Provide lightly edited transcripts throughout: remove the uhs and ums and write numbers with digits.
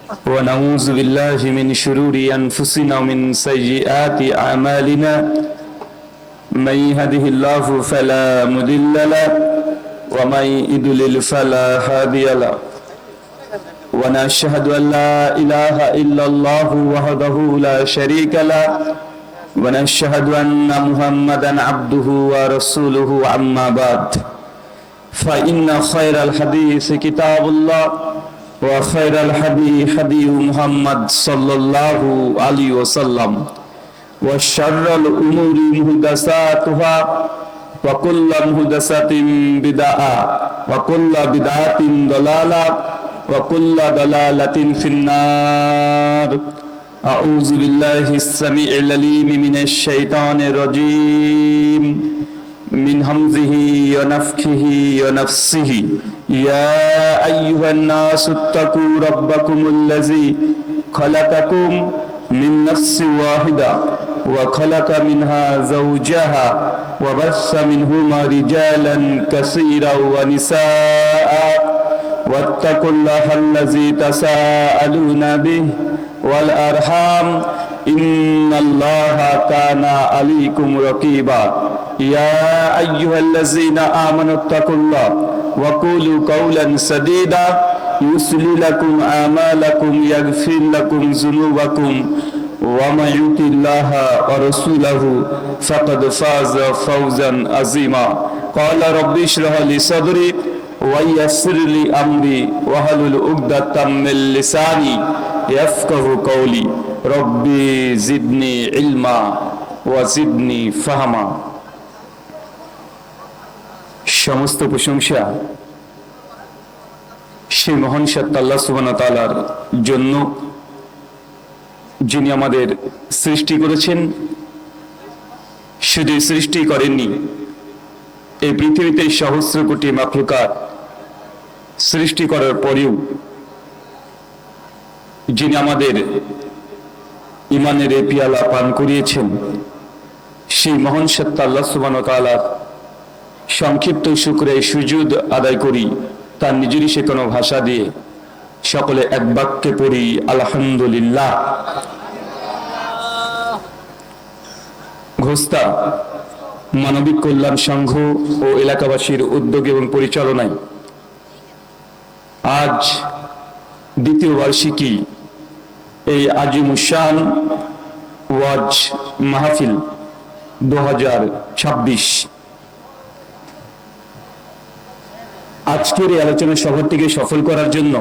ونعوذ بالله من شرور أنفسنا ومن سيئات أعمالنا من يهده الله فلا مضل له ومن يضلل فلا هادي له ونشهد أن لا إله إلا الله وحده لا شريك له ونشهد أن محمدا عبده ورسوله أما بعد فإن خير الحديث كتاب الله وخير الهدي هدي محمد صلى الله عليه وسلم وشر الأمور محدثاتها وكل محدثة بدعة وكل بدعة ضلالة وكل ضلالة في النار أعوذ بالله السميع العليم من الشيطان الرجيم من همزه ونفخه ونفسه يا أيها الناس اتقوا ربكم الذي خلقكم من نفس واحدة وخلق منها زوجها وبث منهما رجالا كثيرا ونساء واتقوا الله الذي تساءلون به والأرحام إن الله كان عليكم رقيبا يا أيها الذين آمنوا اتقوا الله وقولوا قولا سديدا يصلح لكم أعمالكم يغفر لكم ذنوبكم ومن يطع الله ورسوله فقد فاز فوزا عظيما قال رب اشرح لي صدري ويسر لي أمري واحلل عقدة من لساني يفقه قولي ربي زدني علما وزدني فهما সমস্ত প্রশংসা সেই মহান সত্তা আল্লাহ সুবহানাহু ওয়া তাআলার জন্য, যিনি আমাদের সৃষ্টি করেছেন। শুধু সৃষ্টি করেননি, এই পৃথিবীতে সহস্র কোটি মাখলুকাত সৃষ্টি করার পরেও যিনি আমাদের ইমানের এই পিয়ালা পান করিয়েছেন, সেই মহান সত্তা আল্লাহ সুবহানাহু ওয়া তাআলার সংক্ষিপ্ত শুকরে সুজুদ আদায় করি। তার নিজেরই সে কোনো ভাষা দিয়ে সকলে এক বাক্যে পড়ি আলহামদুলিল্লাহ। ঘোস্তা মানবিক কল্যাণ সংঘ ও এলাকাবাসীর উদ্যোগ এবং পরিচালনায় আজ দ্বিতীয় বার্ষিকী এই আজিমুশান ওয়াজ মাহফিল 2026 আজকের এই আলোচনা সভাটিকে সফল করার জন্য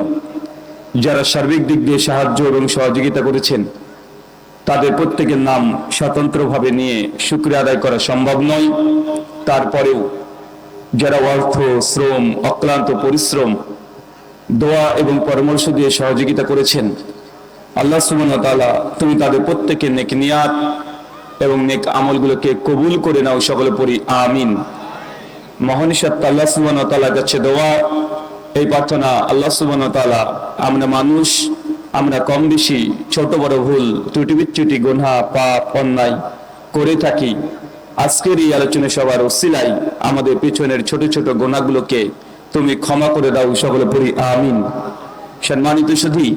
যারা সার্বিক দিক দিয়ে সাহায্য এবং সহযোগিতা করেছেন, তাদের প্রত্যেকের নাম স্বতন্ত্রভাবে নিয়ে শুকরিয়া আদায় করা সম্ভব নয়। তারপরেও যারা অর্থ, শ্রম, অক্লান্ত পরিশ্রম, দোয়া এবং পরামর্শ দিয়ে সহযোগিতা করেছেন, আল্লাহ সুবহানাহু ওয়া তাআলা তুমি তাদের প্রত্যেকের নেক নিয়াত এবং নেক আমলগুলোকে কবুল করে নাও। সকলে পড়ি আমিন। মহান সত্তা আল্লাহ সুবহানাহু ওয়া তাআলার কাছে দোয়া, এই প্রার্থনা, আল্লাহ সুবহানাহু ওয়া তাআলা আমরা মানুষ, আমরা কম বেশি ছোট বড় ভুল ত্রুটি বিচ্যুতি গুনাহ পাপ অন্যায় করে থাকি। আজকের এই আলোচনা সবার ওসিলায় আমাদের পিছনের ছোট ছোট গুনাহগুলোকে তুমি ক্ষমা করে দাও। সকলে পড়ি আমিন। সম্মানিত সুধী,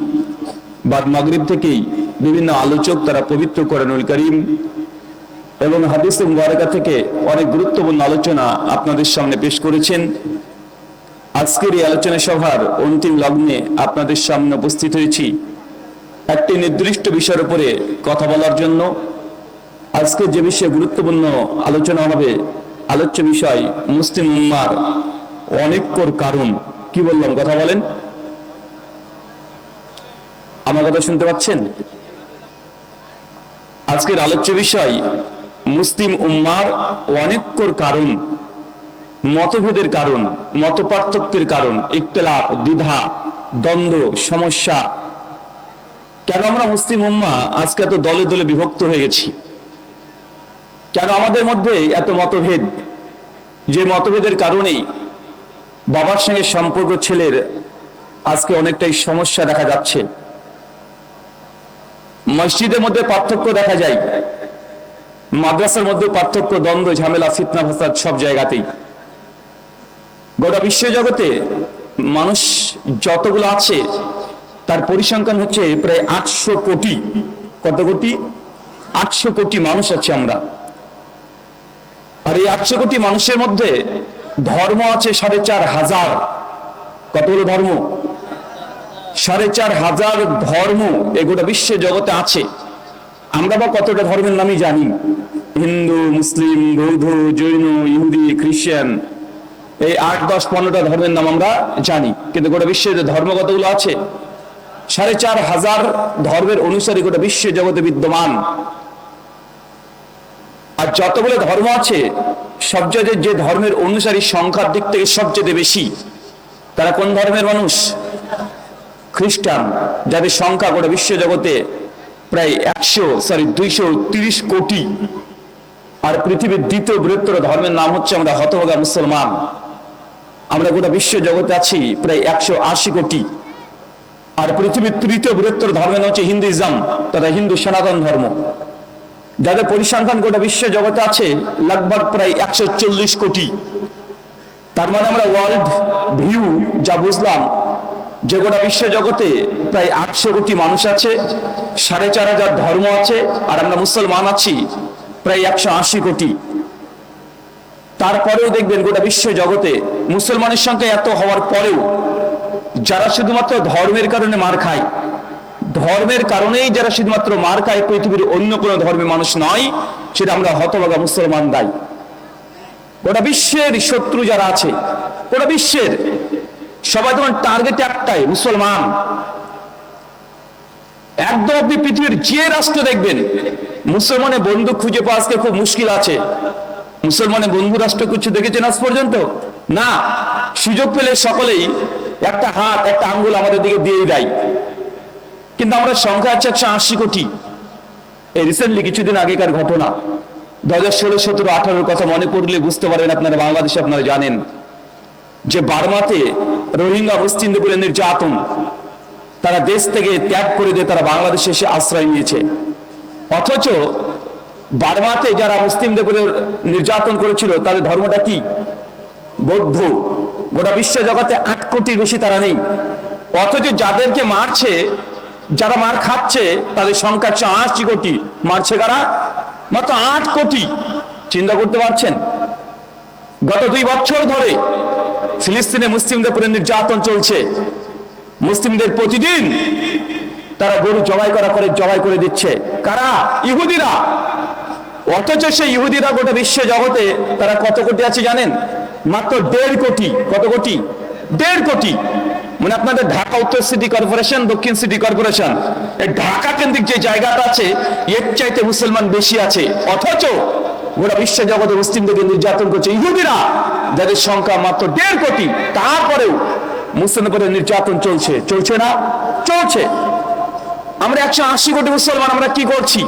বাদ মাগরিব থেকেই বিভিন্ন আলোচক তারা পবিত্র কোরআনুল কারীম এবং হাদিসে মুবারাকা থেকে অনেক গুরুত্বপূর্ণ আলোচনা আপনাদের সামনে পেশ করেছেন। আজকের এই আলোচনা সভার অন্তিম লগ্নে আপনাদের সামনে উপস্থিত হয়েছি একটি নির্দিষ্ট বিষয়ের উপরে কথা বলার জন্য। আজকে যে বিষয়ে গুরুত্বপূর্ণ আলোচনা হবে, আলোচ্য বিষয় মুসলিম উম্মার অনৈক্যর কারণ। কি বললাম? কথা বলেন, আমার কথা শুনতে পাচ্ছেন? আজকের আলোচ্য বিষয় মুসলিম উম্মার অনৈক্যর কারণ, মতভেদের কারণ, মত পার্থক্যের কারণ, ইখতিলাফ, দ্বিধা, দ্বন্দ্ব, সমস্যা। কেন আমরা মুসলিম উম্মাহ আজকে এত দলে দলে বিভক্ত হয়ে গেছি? কেন আমাদের মধ্যে এত মতভেদ? যে মতভেদের কারণেই বাবার সঙ্গে সম্পর্ক ছেলের আজকে অনেকটাই সমস্যা দেখা যাচ্ছে। মসজিদের মধ্যে পার্থক্য দেখা যায়, মাদ্রাসার মধ্যে পার্থক্য, দ্বন্দ্ব, ঝামেলা, ফিতনা, ফাসাদ সব জায়গাতেই। গোটা বিশ্ব জগতে মানুষ যতগুলো আছে তার পরিসংখ্যান হচ্ছে প্রায় 800 কোটি। কত কোটি? 800 কোটি মানুষ আছে আমরা। আর এই 800 কোটি মানুষের মধ্যে ধর্ম আছে 4,500। কতগুলো ধর্ম? 4,500 ধর্ম এগুলো বিশ্ব জগতে আছে। আমরা বা কতটা ধর্মের নামই জানি? হিন্দু, মুসলিম, বৌদ্ধ, জৈন, ইহুদি, খ্রিস্টান, এই 8, 10, 15টা ধর্মের নাম আমরা জানি, কিন্তু গোটা বিশ্বের যে ধর্ম কতগুলো আছে? 4,500 ধর্মের অনুসারী গোটা বিশ্ব জগতে বিদ্যমান। আর যতগুলো ধর্ম আছে সবচেয়ে যে ধর্মের অনুসারী সংখ্যার দিক থেকে সবচেয়ে বেশি, তারা কোন ধর্মের মানুষ? খ্রিস্টান, যাদের সংখ্যা গোটা বিশ্ব জগতে প্রায় 230 কোটি। আর পৃথিবীর দ্বিতীয় বৃহত্তর ধর্মের নাম হচ্ছে আমরা হতভাগা মুসলমান। আমরা গোটা বিশ্ব জগতে আছি প্রায় 180 কোটি। আর পৃথিবীর তৃতীয় বৃহত্তর ধর্মের নাম হচ্ছে হিন্দুইজম, তথা হিন্দু সনাতন ধর্ম, যাদের পরিসংখ্যান গোটা বিশ্ব জগতে আছে লগভগ প্রায় 140 কোটি। তার মানে আমরা ওয়ার্ল্ড ভিউ যা বুঝলাম যে গোটা বিশ্ব জগতে প্রায় 800 কোটি মানুষ আছে, 4,500 ধর্ম আছে, আর আমরা মুসলমান আছি প্রায় 180 কোটি। তারপরেও দেখবেন গোটা বিশ্ব জগতে মুসলমানের সংখ্যা এত হওয়ার পরেও যারা শুধুমাত্র ধর্মের কারণে মার খায়, ধর্মের কারণেই যারা শুধুমাত্র মার খায়, পৃথিবীর অন্য কোনো ধর্মের মানুষ নয়, সেটা আমরা হতভাগা মুসলমান দায়ী। গোটা বিশ্বের শত্রু যারা আছে, গোটা বিশ্বের সবাই তোমার টার্গেট একটাই, মুসলমান। একদম আপনি পৃথিবীর যে রাষ্ট্র দেখবেন মুসলমানের বন্ধু খুঁজে পাওয়া আজকে খুব মুশকিল আছে। মুসলমানের বন্ধু রাষ্ট্র কিছু দেখেছেন আজ পর্যন্ত? না। সুযোগ পেলে সকলেই একটা হাত, একটা আঙ্গুল আমাদের দিকে দিয়েই দেয়। কিন্তু আমরা সংখ্যা আছে 180 কোটি। এই রিসেন্টলি কিছুদিন আগেকার ঘটনা, 2016, 17, 18 কথা মনে করলে বুঝতে পারবেন আপনারা, বাংলাদেশে আপনারা জানেন যে বার্মাতে রোহিঙ্গা মুসলিমদের উপরে নির্যাতন, তারা দেশ থেকে ত্যাগ করে দিয়ে তারা বাংলাদেশে এসে আশ্রয় নিয়েছে। অথচ বার্মাতে যারা মুসলিমদের উপরে নির্যাতন করেছিল তাদের ধর্মটা কি? বৌদ্ধ। গোটা বিশ্ব জগতে 8 কোটির বেশি তারা নেই। অথচ যাদেরকে মারছে, যারা মার খাচ্ছে, তাদের সংখ্যা 180 কোটি। মারছে কারা? মাত্র 8 কোটি। চিন্তা করতে পারছেন? গত 2 বছর ধরে ফিলিস্তিনে মুসলিমদের উপরে নির্যাতন চলছে। মুসলিমদের প্রতিদিন তারা গরু জবাই করে দিচ্ছে। কারা? ইহুদিরা। অথচ সেই ইহুদিরা গোটা বিশ্ব জগতে তারা কত কোটি আছে জানেন? মাত্র 1.5 কোটি। কত কোটি? 1.5 কোটি। মানে আপনাদের ঢাকা উত্তর সিটি কর্পোরেশন, দক্ষিণ সিটি কর্পোরেশন, এই ঢাকা কেন্দ্রিক যে জায়গাটা আছে এর চাইতে মুসলমান বেশি আছে। অথচ গোটা বিশ্ব জগতে মুসলিমদেরকে নির্যাতন করছে ইহুদিরা, যাদের সংখ্যা মাত্র 1.5 কোটি। তারপরেও মুসলিমদের উপরে নির্যাতন চলছে। চলছে না? চলছে। আমরা 180 কোটি মুসলমান, আমরা কি করছি?